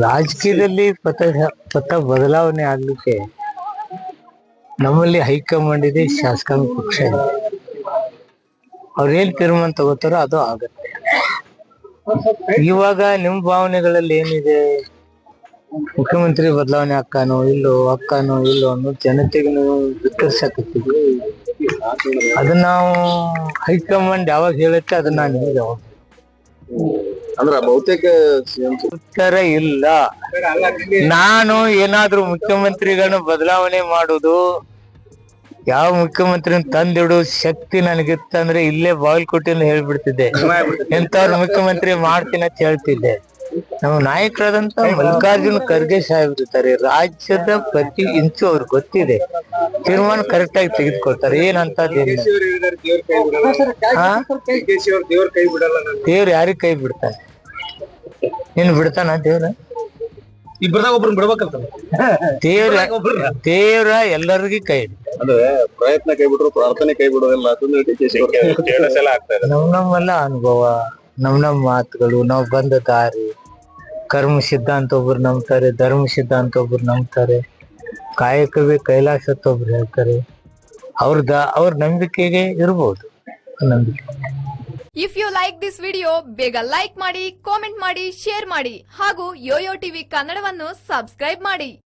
ರಾಜಕೀಯದಲ್ಲಿ ಪಥ ಬದಲಾವಣೆ ಆಗ್ಲಿಕ್ಕೆ ನಮ್ಮಲ್ಲಿ ಹೈಕಮಾಂಡ್ ಇದೆ, ಶಾಸಕಾಂಗ ಪಕ್ಷ ಇದೆ. ಅವ್ರೇನ್ ತೀರ್ಮಾನ ತಗೋತಾರೋ ಅದು ಆಗತ್ತೆ. ಇವಾಗ ನಿಮ್ ಭಾವನೆಗಳಲ್ಲಿ ಏನಿದೆ, ಮುಖ್ಯಮಂತ್ರಿ ಬದಲಾವಣೆ ಅಕ್ಕನೋ ಇಲ್ಲೋ ಅನ್ನೋ ಜನತೆಗೆ ನೀವು ವಿತರಿಸಕತ್ತೀವಿ. ಅದನ್ನ ನಾವು ಹೈಕಮಾಂಡ್ ಯಾವಾಗ ಹೇಳುತ್ತೆ ಅದನ್ನ ನಿಮಗೆ ಯಾವಾಗ ಅಂದ್ರ ಬಹುತೇಕ ಉತ್ತರ ಇಲ್ಲ. ನಾನು ಏನಾದ್ರೂ ಮುಖ್ಯಮಂತ್ರಿಗಳನ್ನ ಬದಲಾವಣೆ ಮಾಡುದು, ಯಾವ ಮುಖ್ಯಮಂತ್ರಿ ತಂದಿಡು ಶಕ್ತಿ ನನಗಿತ್ತಂದ್ರೆ ಇಲ್ಲೇ ಬಾಗಲಕೋಟೆಯಲ್ಲಿ ಹೇಳ್ಬಿಡ್ತಿದ್ದೆ, ಎಂತವ್ರ ಮುಖ್ಯಮಂತ್ರಿ ಮಾಡ್ತೀನಿ ಅಂತ ಹೇಳ್ತಿದ್ದೆ. ನಮ್ಮ ನಾಯಕರಾದಂತ ಮಲ್ಲಿಕಾರ್ಜುನ ಖರ್ಗೆ ಸಾಹೇಬ್ರು ಇರ್ತಾರೆ. ರಾಜ್ಯದ ಪ್ರತಿ ಇಂಚು ಅವ್ರಿಗೆ ಗೊತ್ತಿದೆ, ತೀರ್ಮಾನ ಕರೆಕ್ಟ್ ಆಗಿ ತೆಗೆದುಕೊಳ್ತಾರೆ. ಏನಂತದೇನು ದೇವ್ರ ಯಾರಿಗ್ ಕೈ ಬಿಡ್ತಾನೆ? ನೀನ್ ಬಿಡ್ತಾನ ದೇವ್ರ? ಇಬ್ಬರದಾಗ ಒಬ್ರನ್ನ ಬಿಡ್ಬೇಕಂತ ದೇವ್ರ ಎಲ್ಲರಿಗೂ ಕೈ ಅಂದ್ರೆ ಪ್ರಯತ್ನ ಕೈ ಬಿಟ್ರು ಪ್ರಾರ್ಥನೆ ಕೈ ಬಿಡೋದಿಲ್ಲ. ನಮ್ಮೆಲ್ಲ ಅನುಭವ, ನಮ್ಮ ಮಾತುಗಳು, ನಾವ್ ಬಂದ ದಾರಿ, ಕರ್ಮ ಸಿದ್ಧಾಂತ ಒಬ್ರು ನಂಬ್ತಾರೆ, ಧರ್ಮ ಸಿದ್ಧಾಂತ ಒಬ್ರು ನಂಬ್ತಾರೆ, ಕಾಯಕವೇ ಕೈಲಾಸ ಅಂತ ಒಬ್ರು ಹೇಳ್ತಾರೆ. ಅವ್ರ ನಂಬಿಕೆಗೆ ಇರ್ಬೋದು ನಂಬಿಕೆ. If you like this video ಬೇಗ ಲೈಕ್ ಮಾಡಿ, ಕಾಮೆಂಟ್ ಮಾಡಿ, ಶೇರ್ ಮಾಡಿ ಹಾಗೂ ಯೋಯೋ ಟಿವಿ ಕನ್ನಡವನ್ನು ಸಬ್ಸ್ಕ್ರೈಬ್ ಮಾಡಿ.